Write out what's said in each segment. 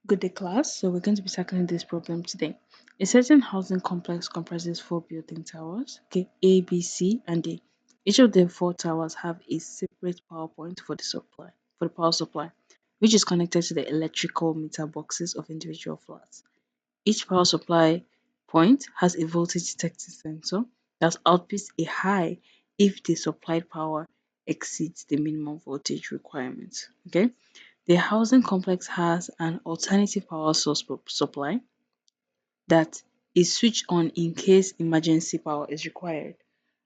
Good day, class. So we're going to be tackling this problem today. A certain housing complex comprises four building towers, okay, A, B, C, and D. Each of the four towers have a separate power point for the power supply, which is connected to the electrical meter boxes of individual flats. Each power supply point has a voltage detecting sensor that outputs a high if the supplied power exceeds the minimum voltage requirement. Okay. The housing complex has an alternative power source supply that is switched on in case emergency power is required.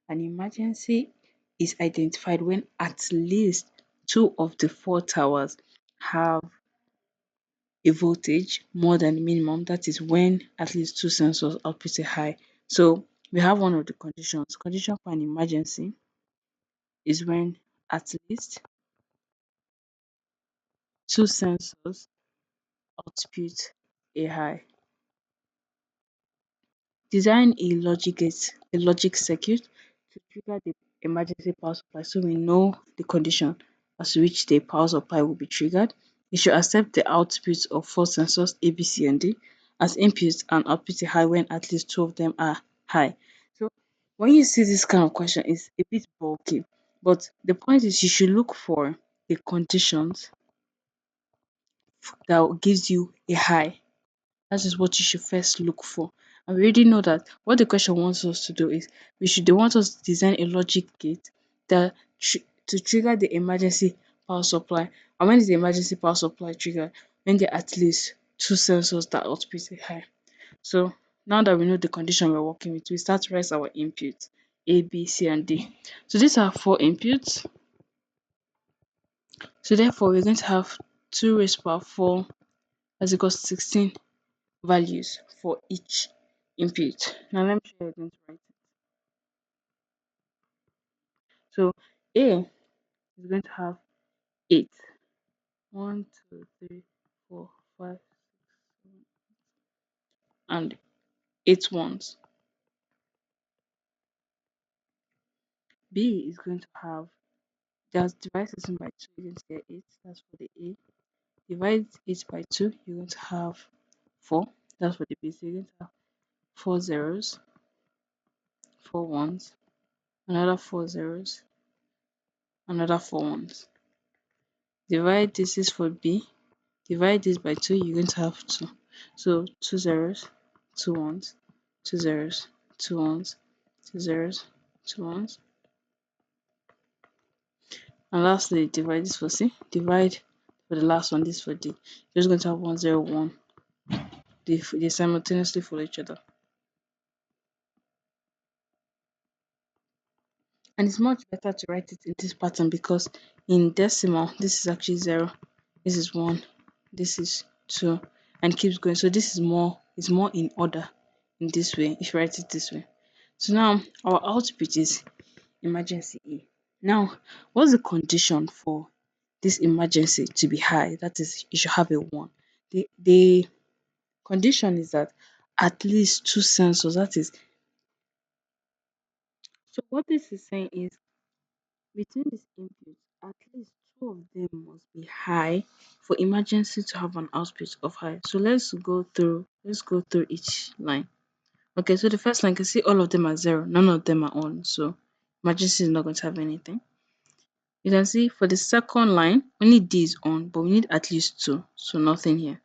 An emergency is identified when at least two of the four towers have a voltage more than the minimum. That is when at least two sensors output a high. So we have one of the conditions. Condition for an emergency is when at least two sensors output a high. Design a logic circuit to trigger the emergency power supply so we know the condition as to which the power supply will be triggered. It should accept the output of four sensors A, B, C, and D as inputs and output a high when at least two of them are high. So when you see this kind of question, it's a bit bulky, but the point is you should look for the conditions that gives you a high. That is what you should first look for. And we already know that what the question wants us to do is they want us to design a logic gate that to trigger the emergency power supply. And when is the emergency power supply triggered? When there are at least two sensors that output a high. So now that we know the condition we're working with, we start to write our inputs A, B, C, and D. So these are four inputs. So therefore we're going to have 2 raised to power 4 as equals to 16 values for each input. Now let me show you how you're going to write it. So A is going to have 8. 1, 2, 3, 4, 5, and 8 ones. B is going to have just divide 16 by 2, you're going to get 8. That's for the A. Divide 8 by 2, you're going to have 4. That's for the B. So you're going to have 4 zeros, 4 ones, another 4 zeros, another 4 ones. Divide this is for B. Divide this by 2, you're going to have 2. So 2 zeros, 2 ones, 2 zeros, 2 ones, 2 zeros, 2 ones. And lastly, divide this for C. Divide for the last one, this for D. You're just going to have 1, 0, 1. They simultaneously follow each other. And it's much better to write it in this pattern because in decimal, this is actually 0, this is 1, this is 2, and it keeps going. So this is more in order in this way if you write it this way. So now our output is emergency A. Now, what's the condition for this emergency to be high? That is, you should have a 1. The condition is that at least two sensors, that is, so what this is saying is between these inputs, at least two of them must be high for emergency to have an output of high. So let's go through each line. Okay, so the first line, you can see all of them are 0, none of them are on. So emergency is not going to have anything. You can see for the second line, only D is on, but we need at least 2. So nothing here.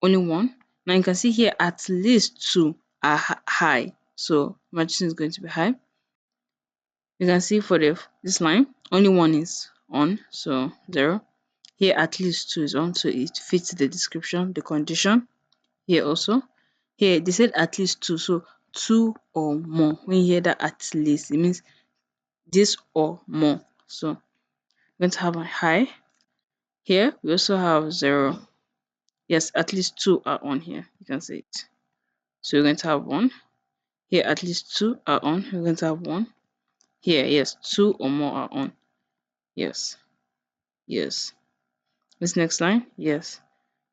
Only 1. Now you can see here at least 2 are high. So emergency is going to be high. You can see for this line, only 1 is on, so 0. Here at least 2 is on, so it fits the description, the condition. Here also. Here they said at least 2, so 2 or more. When you hear that at least, it means this or more. So we're going to have a high. Here we also have 0. Yes, at least 2 are on here. You can see it. So we're going to have 1. Here at least 2 are on. We're going to have 1. Here, yes, 2 or more are on. Yes. Yes. This next line, yes.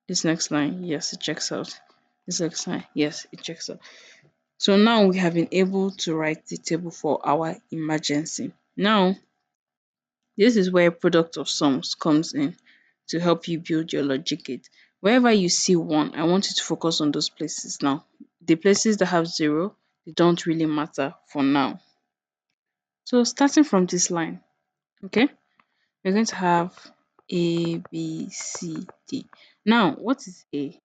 This next line, yes, it checks out. This next line, yes, it checks out. So now we have been able to write the table for our emergency. Now, this is where product of sums comes in to help you build your logic gate. Wherever you see 1, I want you to focus on those places now. The places that have 0, they don't really matter for now. So starting from this line, okay, we're going to have A, B, C, D. Now, what is A?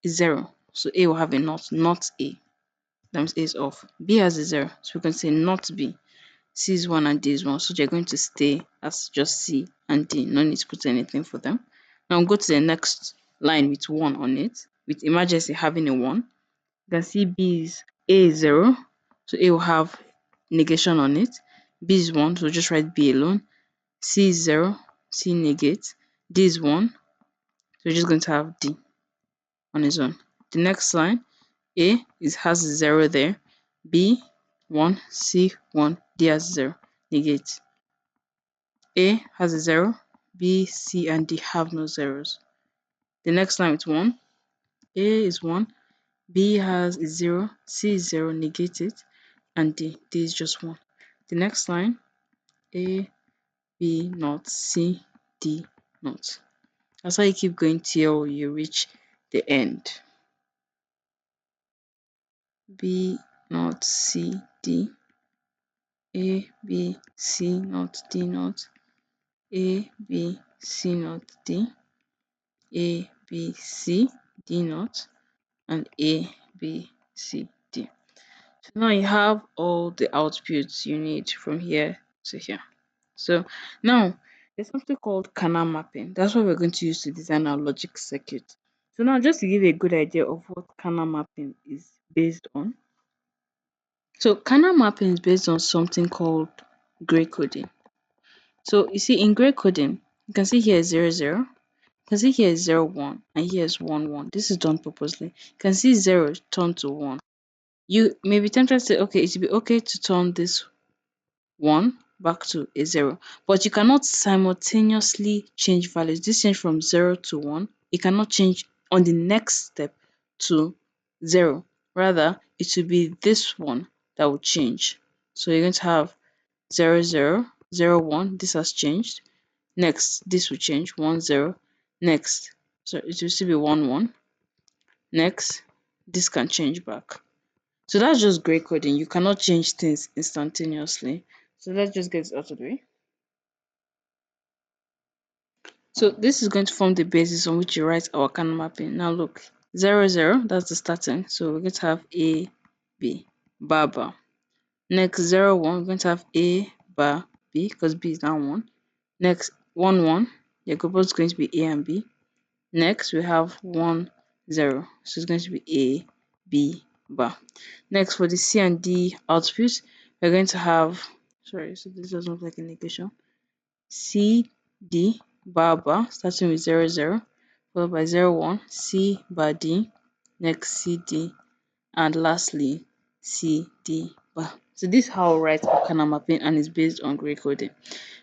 Is 0. So A will have a not A. That means A is off. B has a 0. So we can say not B. C is 1 and D is 1. So they're going to stay as just C and D. No need to put anything for them. Now go to the next line with 1 on it, with emergency having a 1. You can see B is A is 0. So A will have negation on it. B is 1. So just write B alone. C is 0. C negate. D is 1. So we're just going to have D on its own. The next line, A has a 0 there. B 1, C 1, D has 0. Negate. A has a 0, B, C, and D have no zeros. The next line is 1. A is 1, B has a 0, C is 0, negate it, and D is just 1. The next line, A, B not, C, D not. That's how you keep going till you reach the end. B not, C, D, A, B, C not, D not, A, B, C not, D, A, B, C, D not, and A, B, C, D. So now you have all the outputs you need from here to here. So now there's something called karnaugh mapping. That's what we're going to use to design our logic circuit. So now just to give you a good idea of what karnaugh mapping is based on. So karnaugh mapping is based on something called gray coding. So you see in gray coding, you can see here 0, 0. You can see here is 0, 1, and here is 1, 1. This is done purposely. You can see 0 turn to 1. You may be tempted to say, okay, it would be okay to turn this 1 back to a 0, but you cannot simultaneously change values. This change from 0 to 1, it cannot change on the next step to 0. Rather, it will be this one that will change. So you're going to have 0, 0, 0, 1. This has changed. Next, this will change 1, 0. Next, so it will still be 1, 1. Next, this can change back. So that's just gray coding. You cannot change things instantaneously. So let's just get it out of the way. So this is going to form the basis on which you write our karnaugh mapping. Now look, 0, 0, that's the starting. So we're going to have A, B, bar, bar. Next, 0, 1, we're going to have A, bar, B, because B is now 1. Next, 1, 1, your both going to be A and B. Next, we have 1, 0. So it's going to be A, B, bar. Next, for the C and D output, we're going to have, sorry, so this doesn't look like a negation. C, D, bar, bar, starting with 0, 0, followed by 0, 1, C, bar, D. Next, C, D, and lastly, C, D, bar. So this is how I write karnaugh mapping, and it's based on gray coding.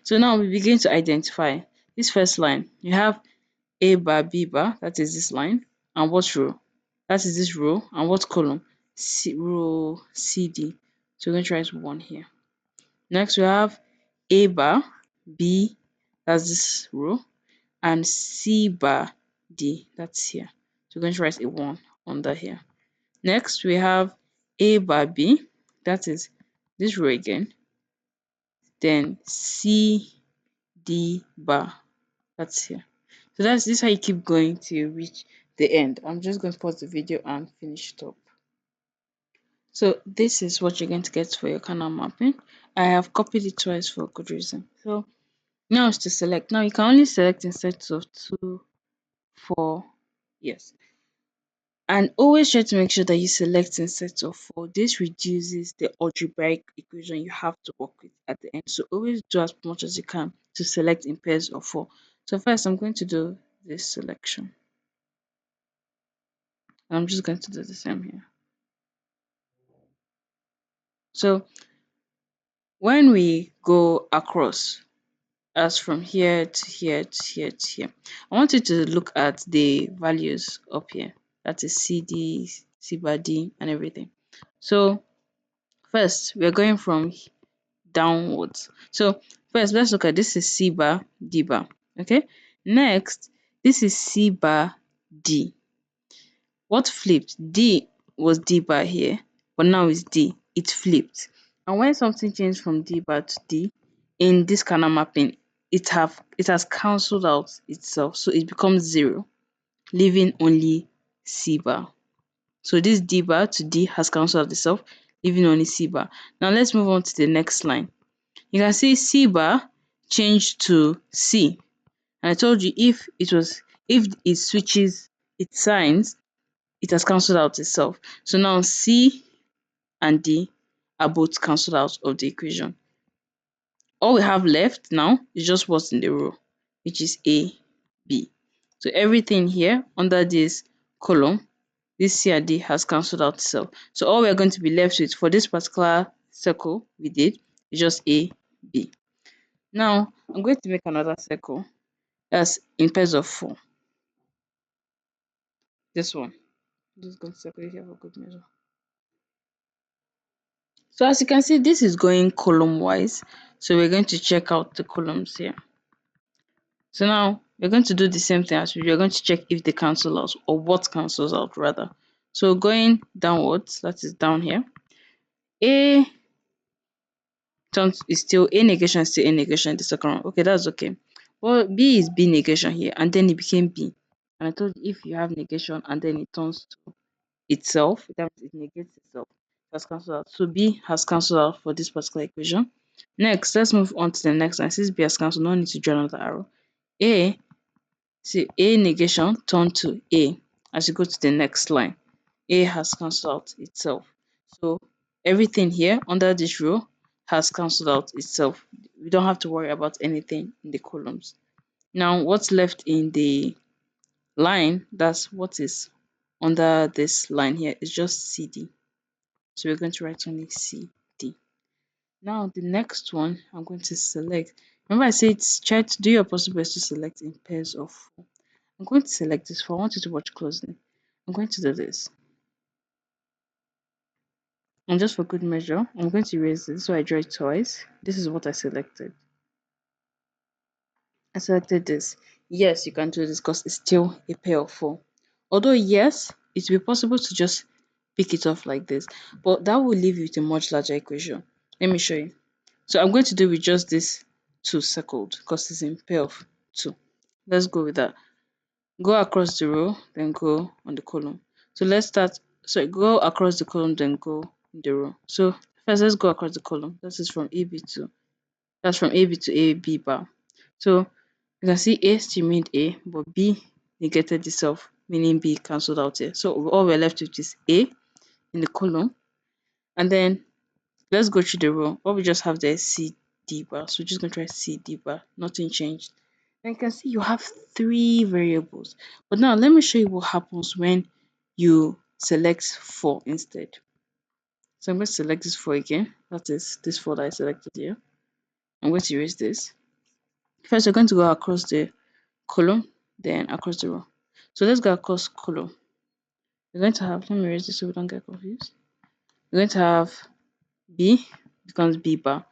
So now we begin to identify this first line. You have A bar, B bar, that is this line, and what row? That is this row, and what column? Row CD. So we're going to write 1 here. Next, we have A bar, B, that's this row, and C bar, D, that's here. So we're going to write a 1 under here. Next, we have A bar, B, that is this row again, then C, D bar, that's here. So that's this how you keep going to reach the end. I'm just going to pause the video and finish it up. So this is what you're going to get for your karnaugh mapping. I have copied it twice for a good reason. So now it's to select. Now you can only select in sets of 2, 4, yes. And always try to make sure that you select in sets of 4. This reduces the algebraic equation you have to work with at the end. So always do as much as you can to select in pairs of 4. So first I'm going to do this selection. I'm just going to do the same here. So when we go across, as from here to here to here to here, I want you to look at the values up here. That is CD, C bar D, and everything. So first, we're going from downwards. So first, let's look at this is C bar, D bar. Okay. Next, this is C bar, D. What flipped? D was D bar here, but now it's D. It flipped. And when something changed from D bar to D in this canal mapping, it has cancelled out itself. So it becomes 0, leaving only C bar. So this D bar to D has cancelled out itself, leaving only C bar. Now let's move on to the next line. You can see C bar changed to C. And I told you if it switches its signs, it has cancelled out itself. So now C and D are both cancelled out of the equation. All we have left now is just what's in the row, which is A, B. So everything here under this column, this C and D has cancelled out itself. So all we're going to be left with for this particular circle we did is just A, B. Now I'm going to make another circle that's in pairs of 4. This one. I'm just going to circle it here for good measure. So as you can see, this is going column wise. So we're going to check out the columns here. So now we're going to do the same thing as we're going to check if they cancel out or what cancels out rather. So going downwards, that is down here. A turns is still A negation, is still A negation in the second one. Okay, that's okay. Well, B is B negation here, and then it became B. And I told you if you have negation and then it turns to itself, that means it negates itself. It has cancelled out. So B has cancelled out for this particular equation. Next, let's move on to the next line. Since B has cancelled, no need to draw another arrow. A negation turn to A as you go to the next line. A has cancelled out itself. So everything here under this row has cancelled out itself. We don't have to worry about anything in the columns. Now what's left in the line, that's what is under this line here, is just CD. So we're going to write only CD. Now the next one I'm going to select. Remember I said try to do your possible best to select in pairs of 4. I'm going to select this 4. I want you to watch closely. I'm going to do this. And just for good measure, I'm going to erase this so I draw it twice. This is what I selected. I selected this. Yes, you can do this because it's still a pair of 4. Although yes, it will be possible to just pick it off like this, but that will leave you with a much larger equation. Let me show you. So I'm going to do with just this 2 circled because it's in pair of 2. Let's go with that. Go across the row, then go on the column. So let's start. So go across the column, then go in the row. So first, let's go across the column. This is from AB to AB to AB bar. So you can see A still remained A, but B negated itself, meaning B cancelled out here. So all we're left with is A in the column, and then let's go through the row. What we just have there is CD bar. So we're just going to try CD bar. Nothing changed. And you can see you have 3 variables. But now let me show you what happens when you select 4 instead. So I'm going to select this 4 again. That is this 4 that I selected here. I'm going to erase this. First, we're going to go across the column, then across the row. So let's go across column. We're going to have, let me erase this so we don't get confused. We're going to have B becomes B bar,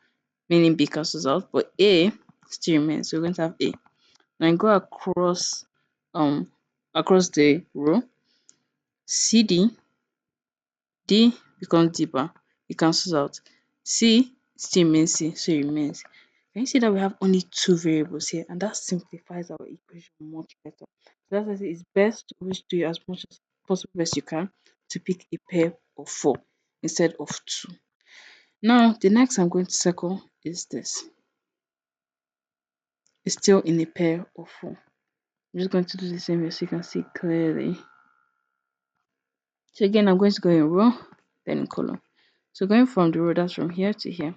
meaning B cancels out, but A still remains. So we're going to have A. Then go across the row. CD, D becomes D bar. It cancels out. C still remains C, so it remains. Can you see that we have only 2 variables here, and that simplifies our equation much better. So that's why I say it's best to always do as much as possible as you can to pick a pair of 4 instead of 2. Now the next I'm going to circle is this. It's still in a pair of 4. I'm just going to do the same here so you can see clearly. So again, I'm going to go in row, then in column. So going from the row, that's from here to here.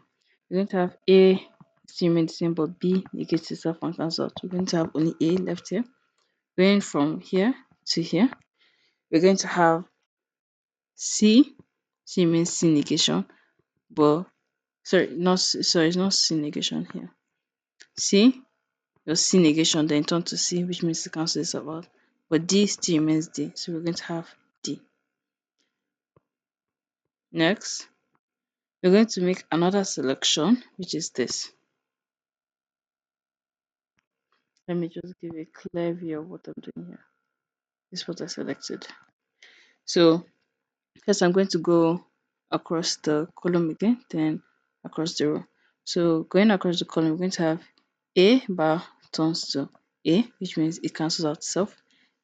We're going to have A still remain the same, but B negates itself and cancels out. We're going to have only A left here. Going from here to here, we're going to have C remains C negation, but it's not C negation here. C your C negation, then turn to C, which means to cancel this out. But D still remains D, so we're going to have D. Next, we're going to make another selection, which is this. Let me just give a clear view of what I'm doing here. This is what I selected. So first I'm going to go across the column again, then across the row. So going across the column, we're going to have A bar turns to A, which means it cancels out itself.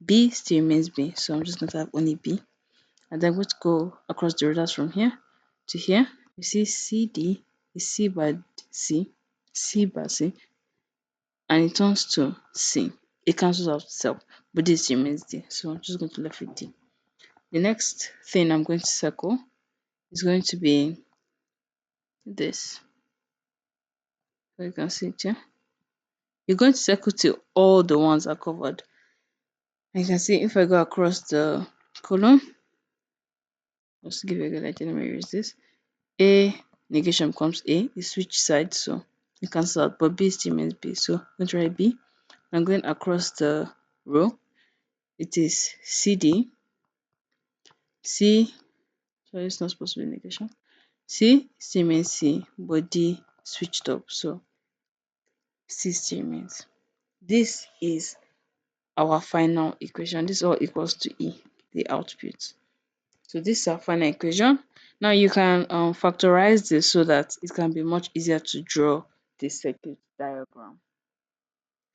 B still remains B, so I'm just going to have only B. And then we're going to go across the row, that's from here to here. You see CD is C bar C, C bar C, and it turns to C. It cancels out itself, but this remains D. So I'm just going to left with D. The next thing I'm going to circle is going to be this. So you can see it here. You're going to circle till all the ones are covered. And you can see if I go across the column, just to give you a good idea, let me erase this. A negation becomes A, it switch sides, so you cancel out, but B still remains B. So I'm going to write B. I'm going across the row. It is CD. C, so it's not supposed to be negation. C still remains C, but D switched up, so C still remains. This is our final equation. This all equals to E, the output. So this is our final equation. Now you can factorize this so that it can be much easier to draw the circuit diagram.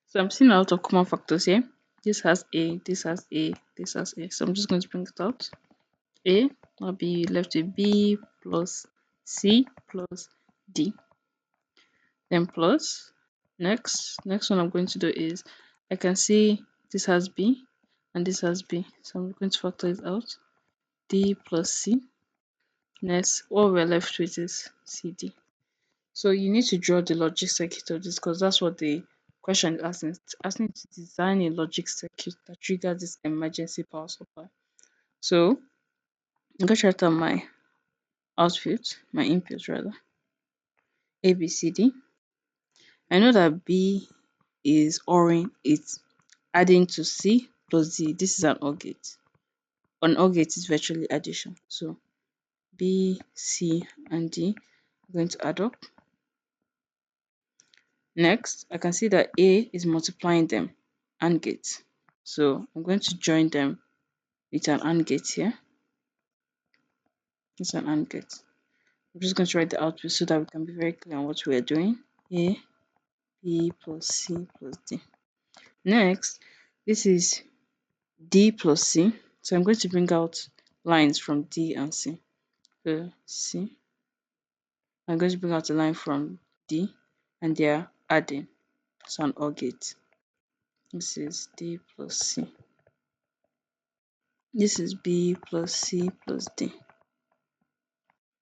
So I'm seeing a lot of common factors here. This has A, this has A, this has A. So I'm just going to bring it out. A, I'll be left with B plus C plus D. Then plus. Next one I'm going to do is I can see this has B and this has B. So I'm going to factor it out. D plus C. Next, all we're left with is CD. So you need to draw the logic circuit of this because that's what the question is asking. It's asking you to design a logic circuit that triggers this emergency power supply. So I'm going to write out my output, my input rather, A, B, C, D. I know that B is ORing, it's adding to C plus D. This is an OR gate. An OR gate is virtually addition. So B, C, and D are going to add up. Next, I can see that A is multiplying them, AND gate. So I'm going to join them with an AND gate here. It's an AND gate. I'm just going to write the output so that we can be very clear on what we are doing. A, B plus C plus D. Next, this is D plus C. So I'm going to bring out lines from D and C. So C. I'm going to bring out a line from D and they are adding. So an OR gate. This is D plus C. This is B plus C plus D.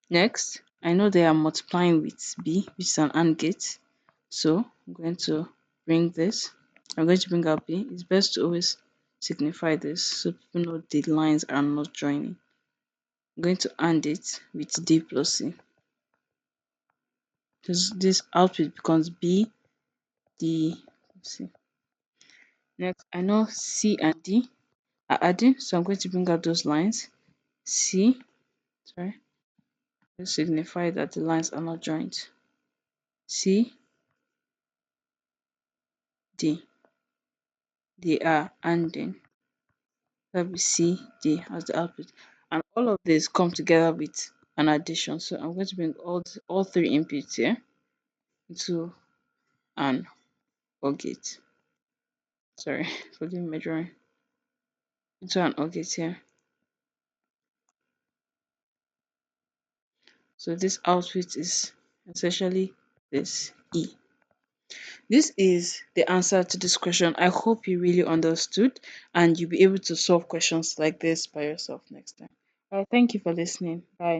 Next, I know they are multiplying with B, which is an AND gate. So I'm going to bring this. I'm going to bring out B. It's best to always signify this so people know the lines are not joining. I'm going to AND it with D plus C. This output becomes B, D, C. Next, I know C and D are adding, so I'm going to bring out those lines. C, sorry, let's signify that the lines are not joined. C, D, they are ANDing. That will be C, D as the output. And all of this come together with an addition. So I'm going to bring all three inputs here into an OR gate. Sorry, forgive me drawing. Into an OR gate here. So this output is essentially this E. This is the answer to this question. I hope you really understood and you'll be able to solve questions like this by yourself next time. All right, thank you for listening. Bye.